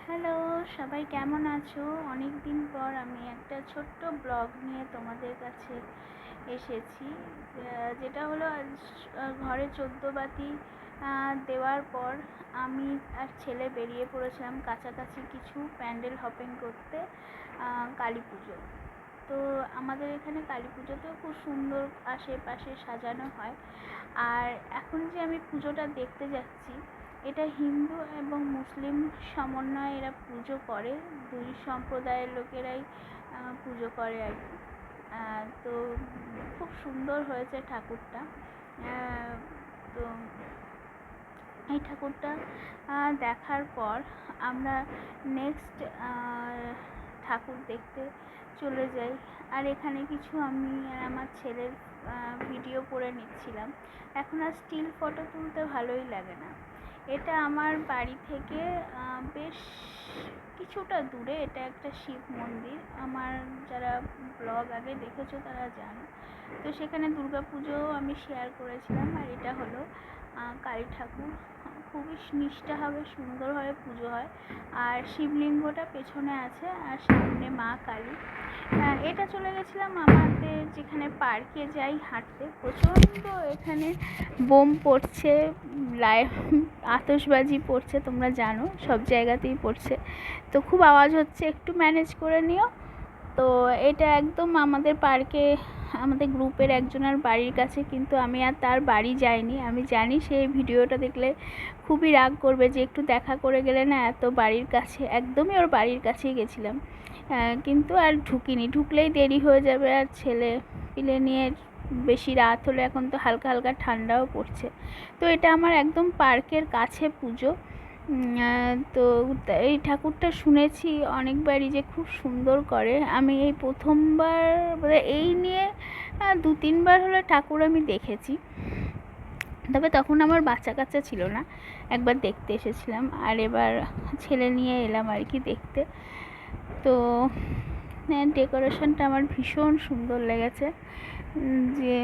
Hello, সবাই কেমন আছো? অনেক দিন পর আমি একটা ছোট্ট ব্লগ নিয়ে তোমাদের কাছে এসেছি। যেটা হলো ঘরে 14 বাতি দেওয়ার পর আমি আর ছেলে বেরিয়ে পড়েছিলাম কাছাকাছি কিছু প্যান্ডেল হপিং করতে কালী পুজো। তো আমাদের এখানে কালী পুজোতেও খুব সুন্দর আশেপাশে সাজানো হয়। আর এখন যে আমি পুজোটা দেখতে যাচ্ছি, এটা হিন্দু এবং মুসলিম সমন্বয়ে এরা পুজো করে, দুই সম্প্রদায়ের লোকেরাই পুজো করে আর কি। তো খুব সুন্দর হয়েছে ঠাকুরটা। তো এই ঠাকুরটা দেখার পর আমরা নেক্সট ঠাকুর দেখতে চলে যাই। আর এখানে কিছু আমি আর আমার ছেলের ভিডিও করে নিচ্ছিলাম। এখন আর স্টিল ফটো তুলতে ভালোই লাগে না। এটা আমার বাড়ি থেকে বেশ কিছুটা দূরে। এটা একটা শিব মন্দির, আমার যারা ব্লগ আগে দেখেছো তারা জানো। তো সেখানে দুর্গাপুজোও আমি শেয়ার করেছিলাম। আর এটা হলো কালী ঠাকুর, খুবই নিষ্ঠাভাবে সুন্দরভাবে পুজো হয়। আর শিবলিঙ্গটা পেছনে আছে, আর সামনে মা কালী। এটা চলে গেছিলাম আমাদের যেখানে পার্কে যাই হাঁটতে। প্রচণ্ড এখানে বোম পড়ছে, আতশবাজি পড়ছে, তোমরা জানো সব জায়গাতেই পড়ছে। তো খুব আওয়াজ হচ্ছে, একটু ম্যানেজ করে নিও। তো এটা একদম আমাদের পার্কে, আমাদের গ্রুপের একজনের বাড়ির কাছে, কিন্তু আমি আর তার বাড়ি যাইনি। আমি জানি সেই ভিডিওটা দেখলে খুবই রাগ করবে যে একটু দেখা করে গেলে না, এত বাড়ির কাছে, একদমই ওর বাড়ির কাছেই গেছিলাম। কিন্তু আর ঢুকিনি, ঢুকলেই দেরি হয়ে যাবে। আর ছেলে পিলে নিয়ে বেশি রাত হলে, এখন তো হালকা হালকা ঠান্ডাও পড়ছে। তো এটা আমার একদম পার্কের কাছে পুজো। তো এই ঠাকুরটা শুনেছি অনেকবারই যে খুব সুন্দর করে। আমি এই প্রথমবার, এই নিয়ে 2-3 বার হলো ঠাকুর আমি দেখেছি। তবে তখন আমার বাচ্চা কাচ্চা ছিল না, একবার দেখতে এসেছিলাম। আর এবার ছেলে নিয়ে এলাম আর কি দেখতে। তো ডেকোরেশনটা আমার ভীষণ সুন্দর লেগেছে। যে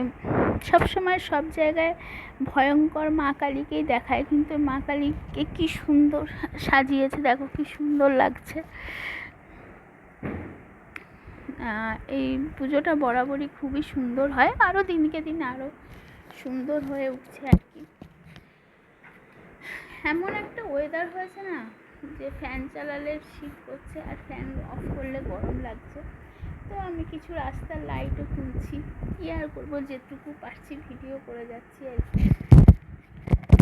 সবসময় সব জায়গায় ভয়ঙ্কর মা কালীকেই দেখায়, কিন্তু মা কালীকে কি সুন্দর সাজিয়েছে, দেখো কি সুন্দর লাগছে। এই পুজোটা বরাবরই খুবই সুন্দর হয়, আরও দিনকে দিন আরও সুন্দর হয়ে উঠছে আর কি। এমন একটা ওয়েদার হয়েছে না, যে ফ্যান চালালে শীত করছে আর ফ্যান অফ করলে গরম লাগছে। তো আমি কিছু রাস্তার লাইটও তুলছি, কি আর করবো, যেটুকু পারছি ভিডিও করে যাচ্ছি আর কি।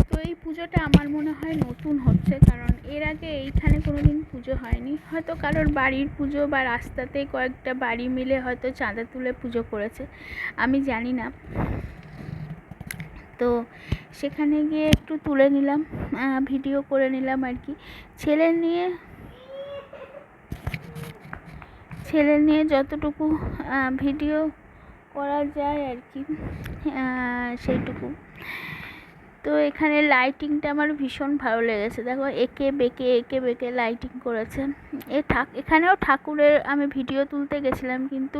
তো এই পুজোটা আমার মনে হয় নতুন হচ্ছে, কারণ এর আগে এইখানে কোনোদিন পুজো হয়নি। হয়তো কারোর বাড়ির পুজো বা রাস্তাতে কয়েকটা বাড়ি মিলে হয়তো চাঁদা তুলে পুজো করেছে, আমি জানি না। তো সেখানে গিয়ে একটু তুলে নিলাম, ভিডিও করে নিলাম আর কি। ছেলে নিয়ে যতটুকু ভিডিও করা যায় আর কি, সেইটুকু। তো এখানে লাইটিংটা আমার ভীষণ ভালো লেগেছে, দেখো এঁকে বেঁকে লাইটিং করেছে। এখানেও ঠাকুরের আমি ভিডিও তুলতে গেছিলাম, কিন্তু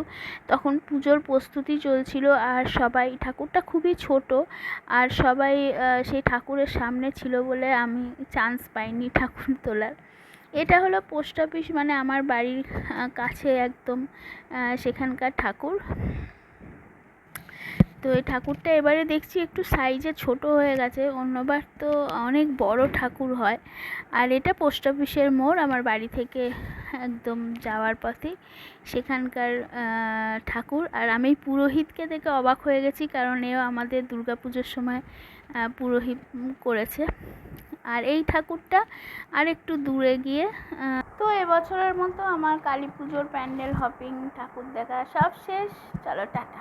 তখন পুজোর প্রস্তুতি চলছিল। আর সবাই, ঠাকুরটা খুবই ছোট, আর সবাই সেই ঠাকুরের সামনে ছিল বলে আমি চান্স পাইনি ঠাকুর তোলার। এটা হলো পোস্ট অফিস, মানে আমার বাড়ির কাছে একদম সেখানকার ঠাকুর। তো এই ঠাকুরটা এবারে দেখছি একটু সাইজে ছোট হয়ে গেছে, অন্যবার তো অনেক বড় ঠাকুর হয়। আর এটা পোস্ট অফিসের মোড়, আমার বাড়ি থেকে একদম যাওয়ার পথে সেখানকার ঠাকুর। আর আমি পুরোহিতকে দেখে অবাক হয়ে গেছি, কারণ এও আমাদের দুর্গাপুজোর সময় পুরোহিত করেছে। আর এই ঠাকুরটা আর একটু দূরে গিয়ে। তো এবছরের মতো আমার কালী পুজোর প্যান্ডেল হপিং, ঠাকুর দেখা সব শেষ। চলো টাটা।